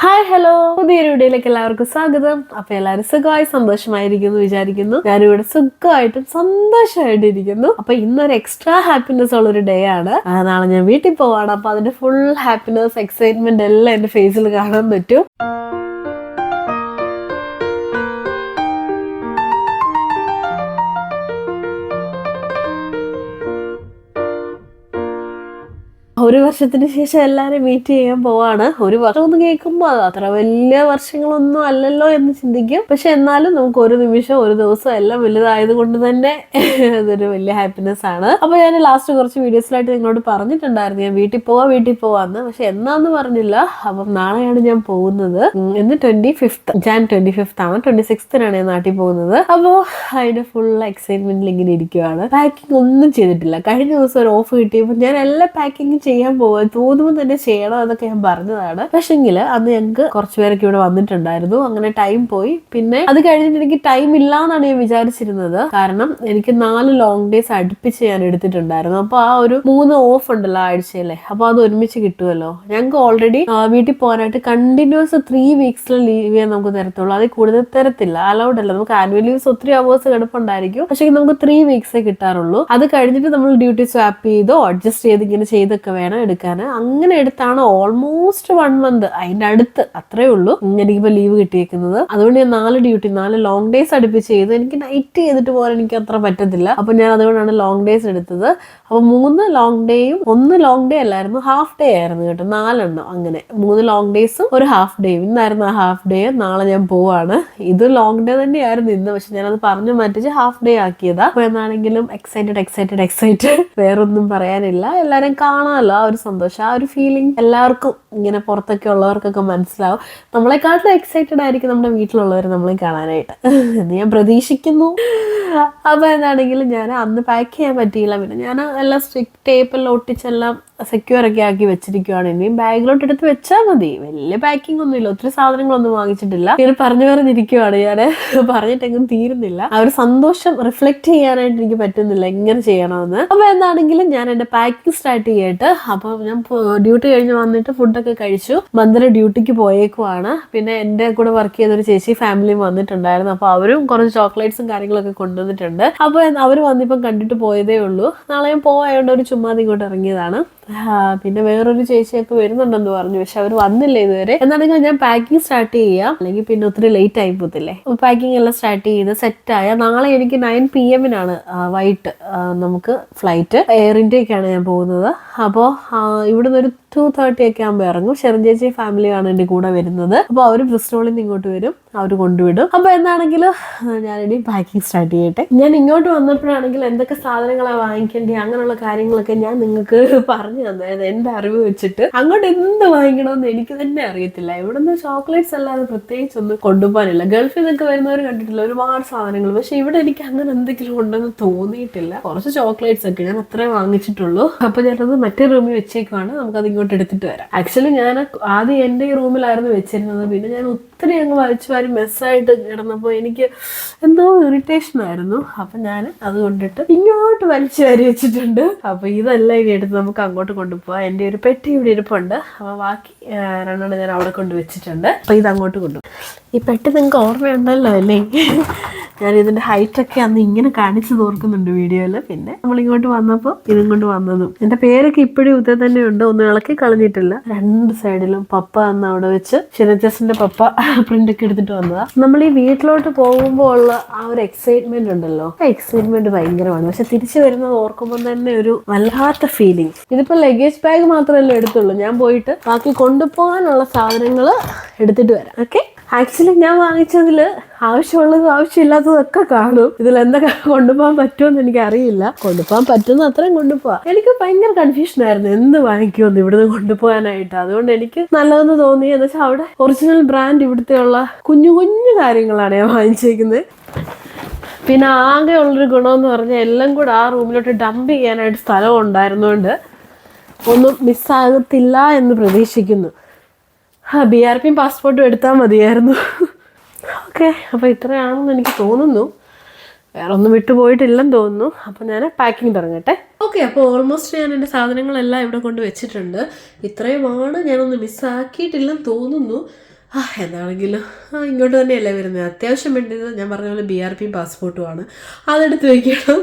Hi hello, പുതിയൊരു വീഡിയോയിലേക്ക് എല്ലാവർക്കും സ്വാഗതം. അപ്പൊ എല്ലാവരും സുഖമായി സന്തോഷമായിരിക്കുന്നു വിചാരിക്കുന്നു. ഞാനിവിടെ സുഖമായിട്ടും സന്തോഷമായിട്ട് ഇരിക്കുന്നു. അപ്പൊ ഇന്നൊരു എക്സ്ട്രാ ഹാപ്പിനെസ് ഉള്ളൊരു ഡേ ആണ്. നാളെ ഞാൻ വീട്ടിൽ പോവാണ്. അപ്പൊ അതിന്റെ ഫുൾ ഹാപ്പിനെസ്, എക്സൈറ്റ്മെന്റ് എല്ലാം എന്റെ ഫേസിൽ കാണാൻ പറ്റും. ഒരു വർഷത്തിന് ശേഷം എല്ലാവരും മീറ്റ് ചെയ്യാൻ പോവാണ്. ഒരു വർഷം ഒന്ന് കേൾക്കുമ്പോൾ അത് അത്ര വലിയ വർഷങ്ങളൊന്നും അല്ലല്ലോ എന്ന് ചിന്തിക്കും. പക്ഷെ എന്നാലും നമുക്ക് ഒരു നിമിഷം, ഒരു ദിവസം എല്ലാം വലുതായത് കൊണ്ട് തന്നെ അതൊരു വലിയ ഹാപ്പിനെസ് ആണ്. അപ്പൊ ഞാൻ ലാസ്റ്റ് കുറച്ച് വീഡിയോസിലായിട്ട് നിങ്ങളോട് പറഞ്ഞിട്ടുണ്ടായിരുന്നു ഞാൻ വീട്ടിൽ പോവാന്ന്. പക്ഷെ എന്നാന്ന് പറഞ്ഞില്ല. അപ്പം നാളെയാണ് ഞാൻ പോകുന്നത്. ഇന്ന് 25th Jan 25th ആണ്. 26th ഞാൻ നാട്ടിൽ പോകുന്നത്. അപ്പോൾ അതിന്റെ ഫുൾ എക്സൈറ്റ്മെന്റിൽ ഇങ്ങനെ ഇരിക്കുവാണ്. പാക്കിംഗ് ഒന്നും ചെയ്തിട്ടില്ല. കഴിഞ്ഞ ദിവസം ഒരു ഓഫ് കിട്ടിയപ്പോൾ ഞാൻ എല്ലാ പാക്കിങ്ങും ചെയ്യാൻ പോവാൻ തോന്നുമ്പോൾ തന്നെ ചെയ്യണം എന്നൊക്കെ ഞാൻ പറഞ്ഞതാണ്. പക്ഷെങ്കിൽ അന്ന് ഞങ്ങൾക്ക് കുറച്ചു പേരൊക്കെ ഇവിടെ വന്നിട്ടുണ്ടായിരുന്നു. അങ്ങനെ ടൈം പോയി. പിന്നെ അത് കഴിഞ്ഞിട്ട് എനിക്ക് ടൈം ഇല്ലാന്നാണ് ഞാൻ വിചാരിച്ചിരുന്നത്. കാരണം എനിക്ക് 4 ലോങ് ഡേയ്സ് അടുപ്പിച്ച് ഞാൻ എടുത്തിട്ടുണ്ടായിരുന്നു. അപ്പൊ ആ ഒരു 3 ഓഫ് ഉണ്ടല്ലോ ആഴ്ചയിലെ, അപ്പൊ അത് ഒരുമിച്ച് കിട്ടുമല്ലോ. ഞങ്ങൾക്ക് ഓൾറെഡി വീട്ടിൽ പോകാനായിട്ട് കണ്ടിന്യൂസ് 3 weeks ലീവ് ചെയ്യാൻ നമുക്ക് തരത്തുള്ളൂ. അതിൽ കൂടുതൽ തരത്തില്ല, അലൗഡ് അല്ല. നമുക്ക് ആനുവൽ ലീവ്സ് ഒത്തിരി അവേഴ്സ് കിടപ്പുണ്ടായിരിക്കും. പക്ഷെ നമുക്ക് 3 weeks കിട്ടാറുള്ളൂ. അത് കഴിഞ്ഞിട്ട് നമ്മൾ ഡ്യൂട്ടി സ്വാപ്പ് ചെയ്തോ അഡ്ജസ്റ്റ് ചെയ്ത് ഇങ്ങനെ ചെയ്തൊക്കെ വേണം എടുക്കാൻ. അങ്ങനെ എടുത്താണ് ഓൾമോസ്റ്റ് 1 month, അതിന്റെ അടുത്ത് അത്രേ ഉള്ളൂ എനിക്കിപ്പോ ലീവ് കിട്ടിയേക്കുന്നത്. അതുകൊണ്ട് ഞാൻ 4 ലോങ് ഡേയ്സ് അടുപ്പിച്ച് ചെയ്തു. എനിക്ക് നൈറ്റ് ചെയ്തിട്ട് പോകാൻ എനിക്ക് അത്ര പറ്റത്തില്ല. അപ്പൊ ഞാൻ അതുകൊണ്ടാണ് ലോങ് ഡേയ്സ് എടുത്തത്. അപ്പൊ 3 ലോങ് ഡേയും 1 ലോങ് ഡേ അല്ലായിരുന്നു, ഹാഫ് ഡേ ആയിരുന്നു കേട്ടോ. 4 എണ്ണം അങ്ങനെ 3 ലോങ് ഡേയ്സും ഒരു ഹാഫ് ഡേയും. ഇന്നായിരുന്നു ആ ഹാഫ് ഡേ. നാളെ ഞാൻ പോവാണ്. ഇത് ലോങ് ഡേ തന്നെയായിരുന്നു ഇന്ന്, പക്ഷെ ഞാനത് പറഞ്ഞു മാറ്റിച്ച് ഹാഫ് ഡേ ആക്കിയതാ. അപ്പൊ എന്നാണെങ്കിലും എക്സൈറ്റഡ് വേറൊന്നും പറയാനില്ല. എല്ലാരും കാണാമല്ലോ ആ ഒരു സന്തോഷം, ആ ഒരു ഫീലിംഗ് എല്ലാവർക്കും ഇങ്ങനെ പുറത്തൊക്കെ ഉള്ളവർക്കൊക്കെ മനസ്സിലാവും. നമ്മളെക്കാട്ടിലും എക്സൈറ്റഡ് ആയിരിക്കും നമ്മുടെ വീട്ടിലുള്ളവർ നമ്മളെ കാണാനായിട്ട് എന്ന് ഞാൻ പ്രതീക്ഷിക്കുന്നു. അപ്പൊ എന്താണെങ്കിലും ഞാൻ അന്ന് പാക്ക് ചെയ്യാൻ പറ്റിയില്ല. പിന്നെ ഞാൻ എല്ലാം സ്ട്രിക്റ്റ് ടേപ്പെല്ലാം ഒട്ടിച്ചെല്ലാം സെക്യൂർ ഒക്കെ ആക്കി വെച്ചിരിക്കുവാണ്. ഇനിയും ബാഗിലോട്ട് എടുത്ത് വെച്ചാൽ മതി. വലിയ പാക്കിംഗ് ഒന്നുമില്ല, ഒത്തിരി സാധനങ്ങളൊന്നും വാങ്ങിച്ചിട്ടില്ല. ഇങ്ങനെ പറഞ്ഞിരിക്കുവാണ് ഞാൻ, പറഞ്ഞിട്ടെങ്കിലും തീരുന്നില്ല. ആ ഒരു സന്തോഷം റിഫ്ലക്ട് ചെയ്യാനായിട്ട് എനിക്ക് പറ്റുന്നില്ല എങ്ങനെ ചെയ്യണമെന്ന്. അപ്പൊ എന്താണെങ്കിലും ഞാൻ എന്റെ പാക്കിംഗ് സ്റ്റാർട്ട് ചെയ്യട്ടെ. അപ്പൊ ഞാൻ ഡ്യൂട്ടി കഴിഞ്ഞ് വന്നിട്ട് ഫുഡൊക്കെ കഴിച്ചു. മന്ദിര ഡ്യൂട്ടിക്ക് പോയേക്കുവാണ്. പിന്നെ എന്റെ കൂടെ വർക്ക് ചെയ്തൊരു ചേച്ചി ഫാമിലിയും വന്നിട്ടുണ്ടായിരുന്നു. അപ്പൊ അവരും കുറച്ച് ചോക്ലേറ്റ്സും കാര്യങ്ങളൊക്കെ കൊണ്ടുവന്നിട്ടുണ്ട്. അപ്പൊ അവർ വന്നിപ്പം കണ്ടിട്ട് പോയതേ ഉള്ളൂ. നാളെ ഞാൻ പോവായോണ്ട് ഒരു ചുമ്മാതി ഇങ്ങോട്ട് ഇറങ്ങിയതാണ്. പിന്നെ വേറൊരു ചേച്ചിയൊക്കെ വരുന്നുണ്ടെന്ന് പറഞ്ഞു, പക്ഷെ അവർ വന്നില്ല ഇതുവരെ. എന്നാണെങ്കിൽ ഞാൻ പാക്കിംഗ് സ്റ്റാർട്ട് ചെയ്യാം, അല്ലെങ്കിൽ പിന്നെ ഒത്തിരി ലേറ്റ് ആയി പോകത്തില്ലേ. പാക്കിംഗ് എല്ലാം സ്റ്റാർട്ട് ചെയ്ത് സെറ്റായ നാളെ എനിക്ക് 9 PM വൈകിട്ട് നമുക്ക് ഫ്ലൈറ്റ്. എയർ ഇന്ത്യക്കാണ് ഞാൻ പോകുന്നത്. അപ്പോൾ ഇവിടുന്ന് ഒരു 2:30 ഒക്കെ ആകുമ്പോൾ ഇറങ്ങും. ഷെറിൻ ചേച്ചി ഫാമിലിയാണ് എൻ്റെ കൂടെ വരുന്നത്. അപ്പോൾ അവർ ബ്രിസ്റ്റോളിൽ നിന്ന് ഇങ്ങോട്ട് വരും, അവർ കൊണ്ടുവിടും. അപ്പോൾ എന്താണെങ്കിലും ഞാനിനി പാക്കിംഗ് സ്റ്റാർട്ട് ചെയ്യട്ടെ. ഞാൻ ഇങ്ങോട്ട് വന്നപ്പോഴാണെങ്കിൽ എന്തൊക്കെ സാധനങ്ങളാണ് വാങ്ങിക്കേണ്ടത് അങ്ങനെയുള്ള കാര്യങ്ങളൊക്കെ ഞാൻ നിങ്ങൾക്ക് പറഞ്ഞു തന്നായിരുന്നു എൻ്റെ അറിവ് വെച്ചിട്ട്. അങ്ങോട്ട് എന്ത് വാങ്ങിക്കണമെന്ന് എനിക്ക് തന്നെ അറിയത്തില്ല. ഇവിടുന്ന് ചോക്ലേറ്റ്സ് അല്ലാതെ പ്രത്യേകിച്ച് ഒന്നും കൊണ്ടുപോകാനില്ല. ഗൾഫിൽ നിന്നൊക്കെ വരുന്നവർ കണ്ടിട്ടില്ല ഒരുപാട് സാധനങ്ങൾ. പക്ഷെ ഇവിടെ എനിക്ക് അങ്ങനെ എന്തെങ്കിലും ഉണ്ടെന്ന് തോന്നിയിട്ടില്ല. കുറച്ച് ചോക്ലേറ്റ്സ് ഒക്കെ ഞാൻ അത്രേ വാങ്ങിച്ചിട്ടുള്ളൂ. അപ്പൊ ഞാനത് മറ്റേ റൂമിൽ വെച്ചേക്കുവാണ്. നമുക്കത് ഇങ്ങോട്ട് എടുത്തിട്ട് വരാം. ആക്ച്വലി ഞാൻ ആദ്യം എൻ്റെ ഈ റൂമിലായിരുന്നു വെച്ചിരുന്നത്. പിന്നെ ഞാൻ ഒത്തിരി അങ്ങ് വലിച്ചു വാരി മെസ്സായിട്ട് കിടന്നപ്പോൾ എനിക്ക് എന്തോ ഇറിറ്റേഷൻ ആയിരുന്നു. അപ്പൊ ഞാൻ അത് കൊണ്ടിട്ട് ഇങ്ങോട്ട് വലിച്ചു വാരി വെച്ചിട്ടുണ്ട്. അപ്പൊ ഇതെല്ലാം ഇനി എടുത്ത് നമുക്ക് അങ്ങോട്ട് കൊണ്ടുപോകാം. എൻ്റെ ഒരു പെട്ടി ഇവിടെ ഇരിപ്പുണ്ട്. അപ്പൊ ബാക്കി 2 ഞാൻ അവിടെ കൊണ്ട് വെച്ചിട്ടുണ്ട്. അപ്പൊ ഇത് അങ്ങോട്ട് കൊണ്ടുപോകും. ഈ പെട്ടി നിങ്ങൾക്ക് ഓർമ്മയുണ്ടല്ലോ അല്ലേ? ഞാൻ ഇതിന്റെ ഹൈറ്റ് ഒക്കെ അന്ന് ഇങ്ങനെ കാണിച്ചു തോർക്കുന്നുണ്ട് വീഡിയോയില്. പിന്നെ നമ്മളിങ്ങോട്ട് വന്നപ്പോൾ ഇതും കൊണ്ട് വന്നതും. എന്റെ പേരൊക്കെ ഇപ്പോഴും ഇത് തന്നെ ഉണ്ട്, ഒന്നും ഇളക്കി കളഞ്ഞിട്ടില്ല. 2 സൈഡിലും പപ്പ അന്ന് അവിടെ വെച്ച് ഷിനജസിന്റെ പപ്പ പ്രിന്റ് ഒക്കെ എടുത്തിട്ട് വന്നതാ. നമ്മൾ ഈ വീട്ടിലോട്ട് പോകുമ്പോൾ ഉള്ള ആ ഒരു എക്സൈറ്റ്മെന്റ് ഉണ്ടല്ലോ, ആ എക്സൈറ്റ്മെന്റ് ഭയങ്കരമാണ്. പക്ഷെ തിരിച്ചു വരുന്നത് ഓർക്കുമ്പോൾ തന്നെ ഒരു വല്ലാത്ത ഫീലിംഗ്. ഇതിപ്പോ ലഗേജ് ബാഗ് മാത്രമല്ലേ എടുത്തുള്ളൂ. ഞാൻ പോയിട്ട് ബാക്കി കൊണ്ടുപോകാനുള്ള സാധനങ്ങൾ എടുത്തിട്ട് വരാം. ഓക്കെ. ആക്ച്വലി ഞാൻ വാങ്ങിച്ചതിൽ ആവശ്യമുള്ളതും ആവശ്യമില്ലാത്തതും ഒക്കെ കാണും. ഇതിൽ എന്തൊക്കെ കൊണ്ടുപോകാൻ പറ്റുമെന്ന് എനിക്ക് അറിയില്ല. കൊണ്ടുപോകാൻ പറ്റുന്ന അത്രയും കൊണ്ടുപോകാം. എനിക്ക് ഭയങ്കര കൺഫ്യൂഷൻ ആയിരുന്നു എന്ത് വാങ്ങിക്കുമെന്ന് ഇവിടുന്ന് കൊണ്ടുപോകാനായിട്ട്. അതുകൊണ്ട് എനിക്ക് നല്ലതെന്ന് തോന്നി. എന്ന് വെച്ചാൽ അവിടെ ഒറിജിനൽ ബ്രാൻഡ് ഇവിടുത്തെ ഉള്ള കുഞ്ഞു കുഞ്ഞു കാര്യങ്ങളാണ് ഞാൻ വാങ്ങിച്ചേക്കുന്നത്. പിന്നെ ആകെ ഉള്ളൊരു ഗുണമെന്ന് പറഞ്ഞാൽ എല്ലാം കൂടെ ആ റൂമിലോട്ട് ഡംപ് ചെയ്യാനായിട്ട് സ്ഥലം ഉണ്ടായിരുന്നുകൊണ്ട് ഒന്നും മിസ്സാകത്തില്ല എന്ന് പ്രതീക്ഷിക്കുന്നു. BRP പാസ്പോർട്ടും എടുത്താൽ മതിയായിരുന്നു. ഓക്കെ. അപ്പോൾ ഇത്രയാണെന്ന് എനിക്ക് തോന്നുന്നു. വേറെ ഒന്നും വിട്ടുപോയിട്ടില്ലെന്ന് തോന്നുന്നു. അപ്പോൾ ഞാൻ പാക്കിങ് തുടങ്ങട്ടെ. ഓക്കെ. അപ്പോൾ ഓൾമോസ്റ്റ് ഞാൻ എൻ്റെ സാധനങ്ങളെല്ലാം ഇവിടെ കൊണ്ട് വെച്ചിട്ടുണ്ട്. ഇത്രയുമാണ്, ഞാനൊന്നും മിസ്സാക്കിയിട്ടില്ലെന്ന് തോന്നുന്നു. എന്താണെങ്കിലും ഇങ്ങോട്ട് തന്നെയല്ലേ വരുന്നത്. അത്യാവശ്യം വേണ്ടത് ഞാൻ പറഞ്ഞ പോലെ BRP പാസ്പോർട്ടുമാണ്, അതെടുത്ത് വയ്ക്കണം.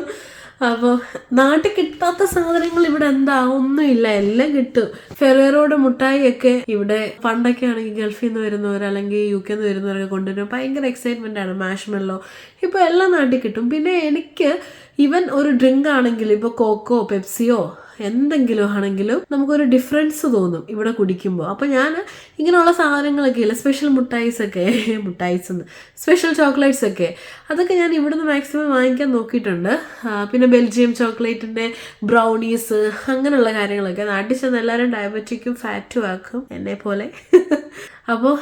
അപ്പോൾ നാട്ടിൽ കിട്ടാത്ത സാധനങ്ങൾ ഇവിടെ എന്താ ഒന്നുമില്ല, എല്ലാം കിട്ടും. ഫെറേറോയുടെ മുട്ടായിയൊക്കെ ഇവിടെ പണ്ടൊക്കെ ആണെങ്കിൽ ഗൾഫിൽ നിന്ന് വരുന്നവർ അല്ലെങ്കിൽ UK നിന്ന് വരുന്നവരൊക്കെ കൊണ്ടുവരും, ഭയങ്കര എക്സൈറ്റ്മെൻ്റ് ആണ്. മാഷ്മെല്ലോ ഇപ്പോൾ എല്ലാം നാട്ടിൽ കിട്ടും. പിന്നെ എനിക്ക് ഈവൻ ഒരു ഡ്രിങ്ക് ആണെങ്കിൽ ഇപ്പോൾ കോക്കോ പെപ്സിയോ എന്തെങ്കിലും ആണെങ്കിലും നമുക്കൊരു ഡിഫറൻസ് തോന്നും ഇവിടെ കുടിക്കുമ്പോൾ. അപ്പോൾ ഞാൻ ഇങ്ങനെയുള്ള സാധനങ്ങളൊക്കെ ഇല്ല, സ്പെഷ്യൽ സ്പെഷ്യൽ ചോക്ലേറ്റ്സ് ഒക്കെ, അതൊക്കെ ഞാൻ ഇവിടുന്ന് മാക്സിമം വാങ്ങിക്കാൻ നോക്കിയിട്ടുണ്ട്. പിന്നെ ബെൽജിയം ചോക്ലേറ്റിൻ്റെ ബ്രൗണീസ് അങ്ങനെയുള്ള കാര്യങ്ങളൊക്കെ. നാട്ടിൽ ചെന്ന് എല്ലാവരും ഡയബറ്റിക്കും ഫാറ്റും ആക്കും എന്നെ പോലെ. അപ്പോൾ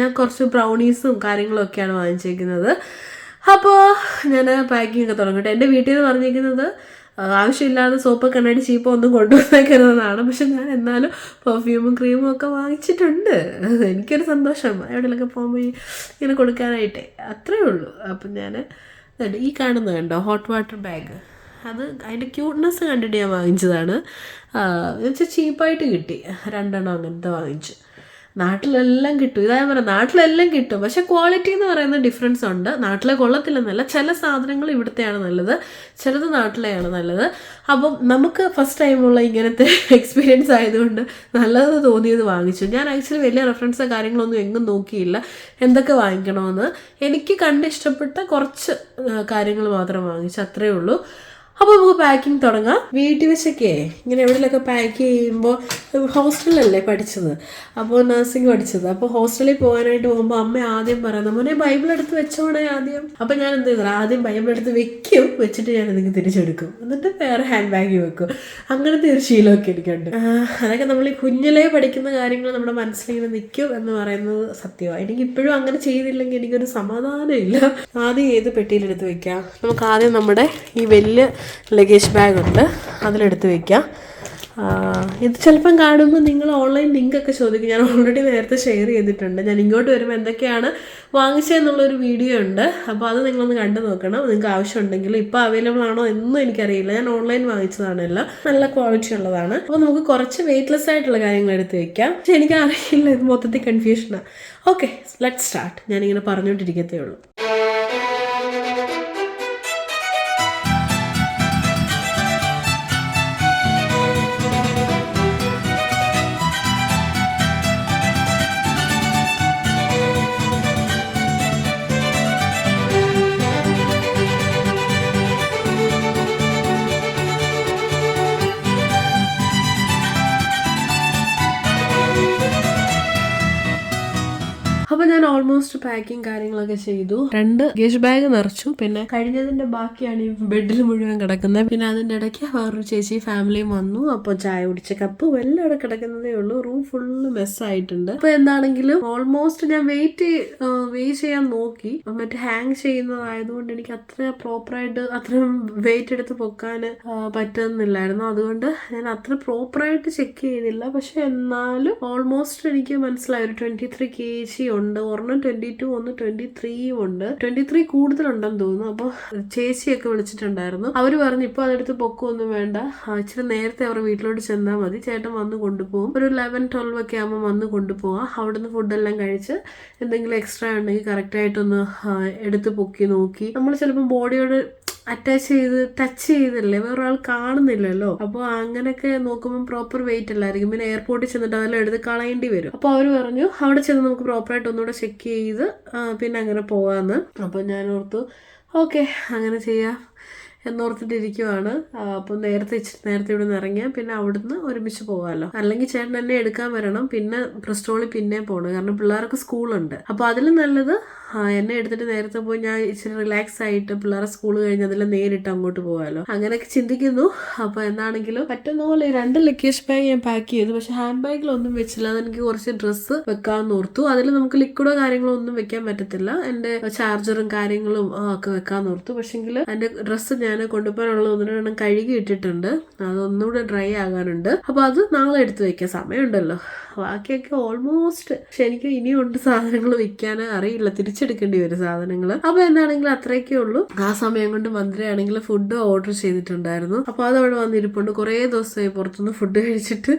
ഞാൻ കുറച്ച് ബ്രൗണീസും കാര്യങ്ങളൊക്കെയാണ് വാങ്ങിച്ചേക്കുന്നത്. അപ്പോൾ ഞാൻ പാക്കിംഗ് ഒക്കെ തുടങ്ങട്ടെ. എൻ്റെ വീട്ടിൽ നിന്ന് പറഞ്ഞിരിക്കുന്നത് ആവശ്യമില്ലാതെ സോപ്പ് കണ്ണാടി ചീപ്പോ ഒന്നും കൊണ്ടുവന്നേക്കരുതെന്നാണ്. പക്ഷെ ഞാൻ എന്നാലും പെർഫ്യൂമും ക്രീമും ഒക്കെ വാങ്ങിച്ചിട്ടുണ്ട്. എനിക്കൊരു സന്തോഷം എവിടെയെങ്കിലൊക്കെ പോകുമ്പോൾ ഇങ്ങനെ കൊടുക്കാനായിട്ടേ, അത്രയേ ഉള്ളൂ. അപ്പം ഞാൻ ഈ കാണുന്നത് കണ്ടോ ഹോട്ട് വാട്ടർ ബാഗ്, അത് അതിൻ്റെ ക്യൂട്ട്നെസ് കണ്ടിട്ട് ഞാൻ വാങ്ങിച്ചതാണ്. എന്നുവെച്ചാൽ ചീപ്പായിട്ട് കിട്ടി, 2 എണ്ണം അങ്ങനത്തെ വാങ്ങിച്ചു. നാട്ടിലെല്ലാം കിട്ടും, ഇതാ ഞാൻ പറയാം, നാട്ടിലെല്ലാം കിട്ടും. പക്ഷെ ക്വാളിറ്റി എന്ന് പറയുന്ന ഡിഫറൻസ് ഉണ്ട്. നാട്ടിലെ കൊള്ളത്തില്ലെന്നല്ല, ചില സാധനങ്ങൾ ഇവിടുത്തെയാണ് നല്ലത്, ചിലത് നാട്ടിലെയാണ് നല്ലത്. അപ്പം നമുക്ക് ഫസ്റ്റ് ടൈമുള്ള ഇങ്ങനത്തെ എക്സ്പീരിയൻസ് ആയതുകൊണ്ട് നല്ലത് തോന്നിയത് വാങ്ങിച്ചു. ഞാൻ ആക്ച്വലി വലിയ റെഫറൻസോ കാര്യങ്ങളൊന്നും എങ്ങും നോക്കിയില്ല എന്തൊക്കെ വാങ്ങിക്കണമെന്ന്. എനിക്ക് കണ്ടിഷ്ടപ്പെട്ട കുറച്ച് കാര്യങ്ങൾ മാത്രം വാങ്ങിച്ചു, അത്രയേ ഉള്ളൂ. അപ്പോൾ നമുക്ക് പാക്കിങ് തുടങ്ങാം. വീട്ടിൽ വെച്ചൊക്കെ ഇങ്ങനെ എവിടെയൊക്കെ പാക്ക് ചെയ്യുമ്പോൾ, ഹോസ്റ്റലിലല്ലേ പഠിച്ചത്, അപ്പോൾ നഴ്സിംഗ് പഠിച്ചത്. അപ്പോൾ ഹോസ്റ്റലിൽ പോകാനായിട്ട് പോകുമ്പോൾ അമ്മ ആദ്യം പറയുന്നത് മോനെ ബൈബിൾ എടുത്ത് വെച്ചോണേ ആദ്യം. അപ്പോൾ ഞാൻ എന്ത് ചെയ്തു, ആദ്യം ബൈബിൾ എടുത്ത് വെക്കും, വെച്ചിട്ട് ഞാൻ എന്തെങ്കിലും തിരിച്ചെടുക്കും, എന്നിട്ട് വേറെ ഹാൻഡ് ബാഗിൽ വെക്കും. അങ്ങനത്തെ ഒരു ശീലമൊക്കെ എനിക്കുണ്ട്. അതൊക്കെ നമ്മൾ ഈ കുഞ്ഞിലേ പഠിക്കുന്ന കാര്യങ്ങൾ നമ്മുടെ മനസ്സിലിങ്ങനെ നിൽക്കും എന്ന് പറയുന്നത് സത്യമാണ്. എനിക്ക് ഇപ്പോഴും അങ്ങനെ ചെയ്തില്ലെങ്കിൽ എനിക്കൊരു സമാധാനമില്ല. ആദ്യം ഏത് പെട്ടിയിലെടുത്ത് വെക്കാം? നമുക്ക് ആദ്യം നമ്മുടെ ഈ വലിയ ലഗേജ് ബാഗുണ്ട്, അതിലെടുത്ത് വയ്ക്കാം. ഇത് ചിലപ്പം കാണുമ്പോൾ നിങ്ങൾ ഓൺലൈൻ ലിങ്കൊക്കെ ചോദിക്കും. ഞാൻ ഓൾറെഡി നേരത്തെ ഷെയർ ചെയ്തിട്ടുണ്ട്. ഞാൻ ഇങ്ങോട്ട് വരുമ്പോൾ എന്തൊക്കെയാണ് വാങ്ങിച്ചതെന്നുള്ളൊരു വീഡിയോ ഉണ്ട്, അപ്പോൾ അത് നിങ്ങളൊന്ന് കണ്ടു നോക്കണം. നിങ്ങൾക്ക് ആവശ്യമുണ്ടെങ്കിൽ. ഇപ്പോൾ അവൈലബിൾ ആണോ എന്നും എനിക്കറിയില്ല, ഞാൻ ഓൺലൈൻ വാങ്ങിച്ചതാണല്ലോ, നല്ല ക്വാളിറ്റി ഉള്ളതാണ്. അപ്പോൾ നമുക്ക് കുറച്ച് വെയ്റ്റ്ലെസ് ആയിട്ടുള്ള കാര്യങ്ങൾ എടുത്ത് വയ്ക്കാം. പക്ഷെ എനിക്കറിയില്ല, ഇത് മൊത്തത്തിൽ കൺഫ്യൂഷനാണ്. Okay, let's start. ഞാനിങ്ങനെ പറഞ്ഞുകൊണ്ടിരിക്കത്തേ ഉള്ളൂ. അപ്പോൾ ഞാൻ ഓൾമോസ്റ്റ് പാക്കിങ് കാര്യങ്ങളൊക്കെ ചെയ്തു. 2 ലഗേജ് ബാഗ് നിറച്ചു. പിന്നെ കഴിഞ്ഞതിന്റെ ബാക്കിയാണ് ഈ ബെഡിൽ മുഴുവൻ കിടക്കുന്നത്. പിന്നെ അതിൻ്റെ ഇടയ്ക്ക് വേറൊരു ചേച്ചി ഫാമിലിയും വന്നു. അപ്പോൾ ചായ കുടിച്ച കപ്പ് എല്ലാം ഇവിടെ കിടക്കുന്നതേ ഉള്ളൂ. റൂം ഫുള്ള് മെസ്സായിട്ടുണ്ട്. അപ്പോൾ എന്താണെങ്കിലും ഓൾമോസ്റ്റ് ഞാൻ വെയിറ്റ് ചെയ്യാൻ നോക്കി. മറ്റേ ഹാങ് ചെയ്യുന്നതായതുകൊണ്ട് എനിക്ക് അത്ര പ്രോപ്പറായിട്ട് അത്രയും വെയിറ്റ് എടുത്ത് പൊക്കാൻ പറ്റുന്നില്ലായിരുന്നു. അതുകൊണ്ട് ഞാൻ അത്ര പ്രോപ്പറായിട്ട് ചെക്ക് ചെയ്തില്ല. പക്ഷെ എന്നാലും ഓൾമോസ്റ്റ് എനിക്ക് മനസ്സിലായി ഒരു 23 kg ഉണ്ട്. ഒരെണ്ണം 22, ഒന്ന് 23 ഉണ്ട്. 23 കൂടുതലുണ്ടെന്ന് തോന്നുന്നു. അപ്പോൾ ചേച്ചിയൊക്കെ വിളിച്ചിട്ടുണ്ടായിരുന്നു. അവര് പറഞ്ഞു ഇപ്പോൾ അതെടുത്ത് പൊക്കമൊന്നും വേണ്ട, ഇച്ചിരി നേരത്തെ അവരുടെ വീട്ടിലോട്ട് ചെന്നാൽ മതി, ചേട്ടൻ വന്ന് കൊണ്ടുപോകും. ഒരു 11-12 ഒക്കെ ആകുമ്പോൾ വന്ന് കൊണ്ടുപോകാം. അവിടുന്ന് ഫുഡെല്ലാം കഴിച്ച് എന്തെങ്കിലും എക്സ്ട്രാ ഉണ്ടെങ്കിൽ കറക്റ്റായിട്ടൊന്ന് എടുത്ത് പൊക്കി നോക്കി. നമ്മൾ ചിലപ്പോൾ ബോഡിയോട് ടച്ച് ചെയ്തല്ലേ, വേറൊരാൾ കാണുന്നില്ലല്ലോ. അപ്പോൾ അങ്ങനെയൊക്കെ നോക്കുമ്പോൾ പ്രോപ്പർ വെയിറ്റ് അല്ലായിരിക്കും. പിന്നെ എയർപോർട്ടിൽ ചെന്നിട്ട് അതെല്ലാം എടുത്ത് കളയേണ്ടി വരും. അപ്പോൾ അവർ പറഞ്ഞു അവിടെ ചെന്ന് നമുക്ക് പ്രോപ്പറായിട്ട് ഒന്നുകൂടെ ചെക്ക് ചെയ്ത് പിന്നെ അങ്ങനെ പോകാമെന്ന്. അപ്പോൾ ഞാൻ ഓർത്തു ഓക്കെ അങ്ങനെ ചെയ്യാം എന്നോർത്തിട്ടിരിക്കുവാണ്. അപ്പം നേരത്തെ ഇവിടെ നിന്ന് ഇറങ്ങിയാൽ പിന്നെ അവിടുന്ന് ഒരുമിച്ച് പോകാമല്ലോ. അല്ലെങ്കിൽ ചേട്ടൻ എന്നെ എടുക്കാൻ വരണം, പിന്നെ ബ്രിസ്റ്റോളിൽ പിന്നെ പോകണം, കാരണം പിള്ളേർക്ക് സ്കൂളുണ്ട്. അപ്പോൾ അതിലും നല്ലത് എന്നെ എടുത്തിട്ട് നേരത്തെ പോയി ഞാൻ ഇച്ചിരി റിലാക്സ് ആയിട്ട് പിള്ളേരെ സ്കൂൾ കഴിഞ്ഞ് അതിൽ നേരിട്ട് അങ്ങോട്ട് പോകാമല്ലോ. അങ്ങനെയൊക്കെ ചിന്തിക്കുന്നു. അപ്പോൾ എന്താണെങ്കിലും പറ്റുന്ന പോലെ 2 ലഗേജ് ബാഗ് ഞാൻ പാക്ക് ചെയ്തു. പക്ഷെ ഹാൻഡ് ബാഗിലൊന്നും വെച്ചില്ല. അതെനിക്ക് കുറച്ച് ഡ്രസ്സ് വെക്കാമെന്ന് ഓർത്തു. അതിൽ നമുക്ക് ലിക്വിഡോ കാര്യങ്ങളോ ഒന്നും വെക്കാൻ പറ്റത്തില്ല. എൻ്റെ ചാർജറും കാര്യങ്ങളും ഒക്കെ വെക്കാമെന്ന് ഓർത്തു. പക്ഷെങ്കിൽ എൻ്റെ ഡ്രസ്സ് ഞാൻ ഞാൻ കൊണ്ടുപോകാനുള്ള 1-2 കഴുകി ഇട്ടിട്ടുണ്ട്. അതൊന്നുകൂടെ ഡ്രൈ ആകാനുണ്ട്. അപ്പോൾ അത് നാളെ എടുത്ത് വെക്കാം, സമയമുണ്ടല്ലോ. ബാക്കിയൊക്കെ ഓൾമോസ്റ്റ്. പക്ഷെ എനിക്ക് ഇനിയുണ്ട് സാധനങ്ങൾ വെക്കാൻ, അറിയില്ല, തിരിച്ചെടുക്കേണ്ടി വരും സാധനങ്ങൾ. അപ്പോൾ എന്താണെങ്കിലും അത്രയൊക്കെ ഉള്ളൂ. ആ സമയം കൊണ്ട് മന്ത്രിയാണെങ്കിൽ ഫുഡ് ഓർഡർ ചെയ്തിട്ടുണ്ടായിരുന്നു. അപ്പോൾ അതവിടെ വന്നിരിപ്പുണ്ട്. കുറേ ദിവസമായി പുറത്തുനിന്ന് ഫുഡ് കഴിച്ചിട്ട്.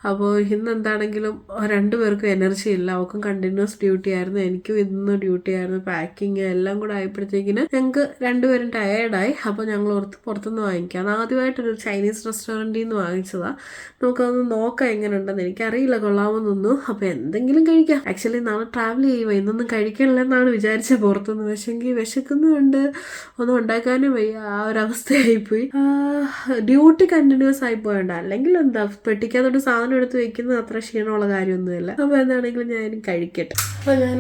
അപ്പോൾ ഇന്ന് എന്താണെങ്കിലും 2 പേർക്കും എനർജി ഇല്ല. അവൾക്കും കണ്ടിന്യൂസ് ഡ്യൂട്ടി ആയിരുന്നു, എനിക്കും ഇന്ന് ഡ്യൂട്ടി ആയിരുന്നു. പാക്കിങ് എല്ലാം കൂടെ ആയപ്പോഴത്തേക്കിന് ഞങ്ങൾക്ക് 2 പേരും ടയേർഡായി. അപ്പോൾ ഞങ്ങൾ പുറത്തുനിന്ന് വാങ്ങിക്കാം. ആദ്യമായിട്ടൊരു ചൈനീസ് റെസ്റ്റോറൻറ്റിൽ നിന്ന് വാങ്ങിച്ചതാണ്. നമുക്കതൊന്ന് നോക്കാം എങ്ങനെ ഉണ്ടെന്ന്. എനിക്കറിയില്ല കൊള്ളാമെന്നൊന്നും. അപ്പോൾ എന്തെങ്കിലും കഴിക്കാം. ആക്ച്വലി നാളെ ട്രാവൽ ചെയ്യുക, ഇന്നൊന്നും കഴിക്കണില്ലെന്നാണ് വിചാരിച്ചത് പുറത്തുനിന്ന്. പക്ഷെങ്കിൽ വിശക്കുന്നുണ്ട്, ഒന്നും ഉണ്ടാക്കാനും വയ്യ. ആ ഒരു അവസ്ഥയായിപ്പോയി. ഡ്യൂട്ടി കണ്ടിന്യൂസ് ആയി പോയണ്ട. അല്ലെങ്കിൽ എന്താ, പെട്ടിക്കകത്തോട്ട് സാധനം എടുത്ത് വെക്കുന്നത് അത്ര ക്ഷീണമുള്ള കാര്യമൊന്നുമില്ല. അപ്പോൾ എന്താണെങ്കിലും ഞാൻ കഴിക്കട്ടെ. അപ്പോൾ ഞാൻ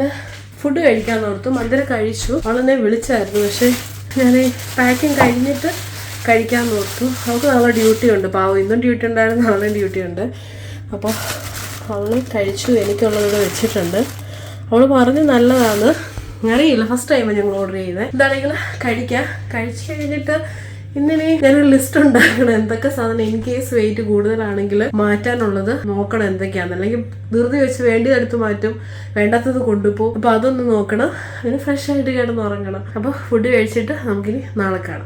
ഫുഡ് കഴിക്കാൻ ഓർത്തു. മന്ദിര കഴിച്ചു. അവളെന്നെ വിളിച്ചായിരുന്നു. പക്ഷേ ഞാൻ പാക്കിങ് കഴിഞ്ഞിട്ട് കഴിക്കാൻ ഓർത്തു. അവൾക്ക് നാളെ ഡ്യൂട്ടി ഉണ്ട്. പാവം, ഇന്നും ഡ്യൂട്ടി ഉണ്ടായിരുന്നു, നാളെയും ഡ്യൂട്ടി ഉണ്ട്. അപ്പോൾ അവൾ കഴിച്ചു. എനിക്കുള്ളതിവിടെ വെച്ചിട്ടുണ്ട്. അവൾ പറഞ്ഞ് നല്ലതാണ്. അറിയില്ല, ഫസ്റ്റ് ടൈമാണ് ഞങ്ങൾ ഓർഡർ ചെയ്യുന്നത്. എന്താണെങ്കിലും കഴിക്കാം. കഴിച്ച് കഴിഞ്ഞിട്ട് ഇന്നിനി ഞാനൊരു ലിസ്റ്റ് ഉണ്ടാക്കണം. എന്തൊക്കെ സാധനം ഇൻ കേസ് വെയിറ്റ് കൂടുതലാണെങ്കിൽ മാറ്റാനുള്ളത് നോക്കണം എന്തൊക്കെയാണെന്ന്. അല്ലെങ്കിൽ ധൃതി വെച്ച് വേണ്ടിയതെടുത്ത് മാറ്റും, വേണ്ടാത്തത് കൊണ്ടുപോകും. അപ്പോൾ അതൊന്ന് നോക്കണം. പിന്നെ ഫ്രഷ് ആയിട്ട് കിടന്നുറങ്ങണം. അപ്പോൾ ഫുഡ് കഴിച്ചിട്ട് നമുക്കിനി നാളെ കാണാം.